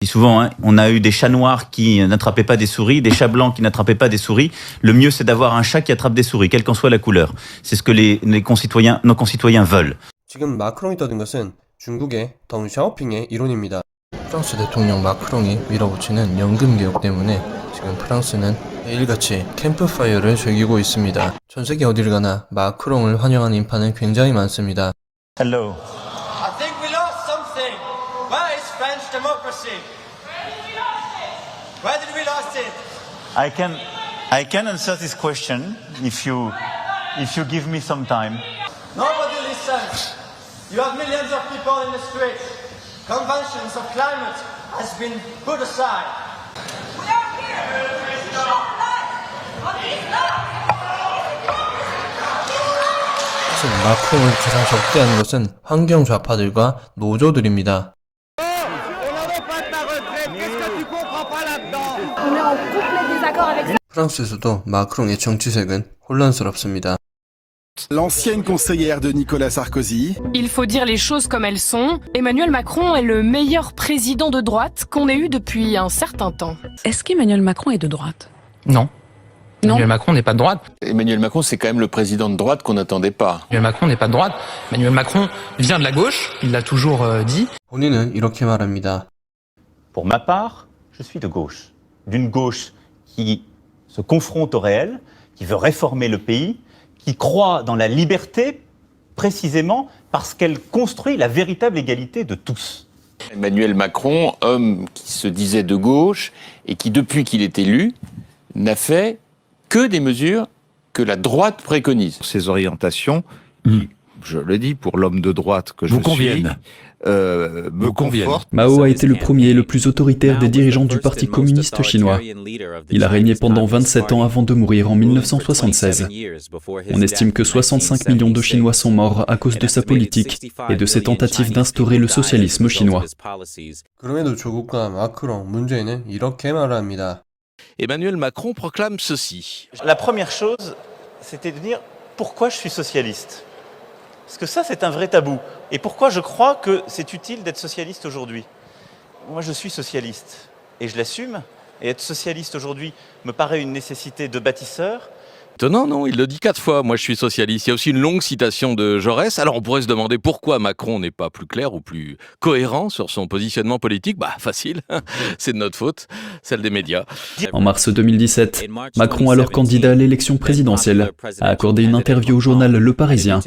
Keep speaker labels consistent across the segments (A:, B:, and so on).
A: dis souvent, hein, on a eu des chats noirs qui n'attrapaient pas des souris, des chats blancs qui n'attrapaient pas des souris. Le mieux, c'est d'avoir un chat qui attrape des souris, quelle qu'en soit la couleur. C'est ce que nos concitoyens veulent.
B: 지금 마크롱이 떠든 것은 중국의 덩샤오핑의 이론입니다. 프랑스 대통령 마크롱이 밀어붙이는 연금 개혁 때문에 지금 프랑스는 매일같이 캠프파이어를 즐기고 있습니다. 전 세계 어디를 가나 마크롱을 환영하는 인파는 굉장히 많습니다.
A: Hello.
C: I think we lost something. Where is French democracy? Where did we lost it?
A: I can answer this question if you give me some time.
C: Nobody listens. You have millions of people in the streets. Conventions of climate has been put aside.
D: We are here. Stop that. What is that?
B: 지금 마크롱을 가장 적대하는 것은 환경 좌파들과 노조들입니다. 프랑스에서도 마크롱의 정치색은 혼란스럽습니다.
E: L'ancienne conseillère de Nicolas Sarkozy.
F: Il faut dire les choses comme elles sont. Emmanuel Macron est le meilleur président de droite qu'on ait eu depuis un certain temps.
G: Est-ce qu'Emmanuel Macron est de droite?
H: Non.
G: Non.
H: Emmanuel Macron n'est pas de droite.
I: Emmanuel Macron, c'est quand même le président de droite qu'on n'attendait pas.
H: Emmanuel Macron n'est pas de droite. Emmanuel Macron vient de la gauche, il l'a toujours dit.
B: 본인은 이렇게 말합니다.
A: Pour ma part, je suis de gauche. D'une gauche qui se confronte au réel, qui veut réformer le pays, qui croit dans la liberté précisément parce qu'elle construit la véritable égalité de tous.
I: Emmanuel Macron, homme qui se disait de gauche et qui, depuis qu'il est élu, n'a fait que des mesures que la droite préconise.
J: Ces orientations, je le dis pour l'homme de droite que je suis, me confortent.
K: Mao a été le premier et le plus autoritaire des dirigeants du Parti communiste chinois. Il a régné pendant 27 ans avant de mourir en 1976. On estime que 65 millions de Chinois sont morts à cause de sa politique et de ses tentatives d'instaurer le socialisme chinois.
B: 그럼에도 조국과 마크롱, 문재인은 이렇게 말합니다.
L: Emmanuel Macron proclame ceci.
A: La première chose, c'était de dire pourquoi je suis socialiste. Parce que ça, c'est un vrai tabou. Et pourquoi je crois que c'est utile d'être socialiste aujourd'hui. Moi, je suis socialiste et je l'assume. Et être socialiste aujourd'hui me paraît une nécessité de bâtisseur.
L: Étonnant, non? Il le dit 4 fois, moi je suis socialiste. Il y a aussi une longue citation de Jaurès. Alors on pourrait se demander pourquoi Macron n'est pas plus clair ou plus cohérent sur son positionnement politique. Bah facile, c'est de notre faute, celle des médias.
K: En mars 2017, Macron, alors candidat à l'élection présidentielle, a accordé une interview au journal Le Parisien.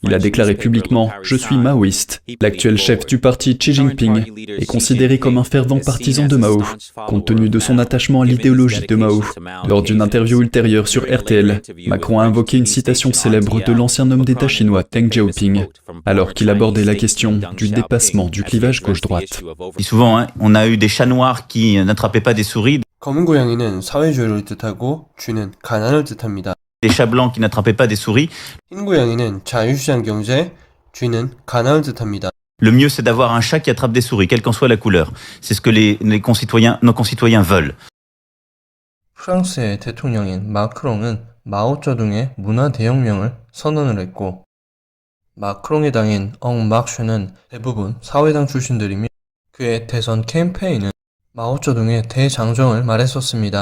K: Il a déclaré publiquement « Je suis maoïste ». L'actuel chef du parti Xi Jinping est considéré comme un fervent partisan de Mao, compte tenu de son attachement à l'idéologie de Mao. Lors d'une interview ultérieure sur RTL, Macron a invoqué une citation célèbre de l'ancien homme d'État chinois Deng Xiaoping, alors qu'il abordait la question du dépassement du clivage gauche-droite.
A: Je dis souvent, hein, on a eu des chats noirs qui n'attrapaient pas des souris,
B: 검은 고양이는 사회주의를 뜻하고 쥐는 가난을 뜻합니다.
A: des chats blancs qui n'attrapaient pas des souris.
B: 흰 고양이는 자유시장 경제, 쥐는 가난을 뜻합니다.
A: Le mieux, c'est d'avoir un chat qui attrape des souris, quelle qu'en soit la couleur. C'est ce que nos concitoyens veulent.
B: 프랑스의 대통령인 마크롱은 마오쩌둥의 문화 대혁명을 선언을 했고, 마크롱의 당인 엉막슈는 대부분 사회당 출신들이며 그의 대선 캠페인은 마오쩌둥의 대장정을 말했었습니다.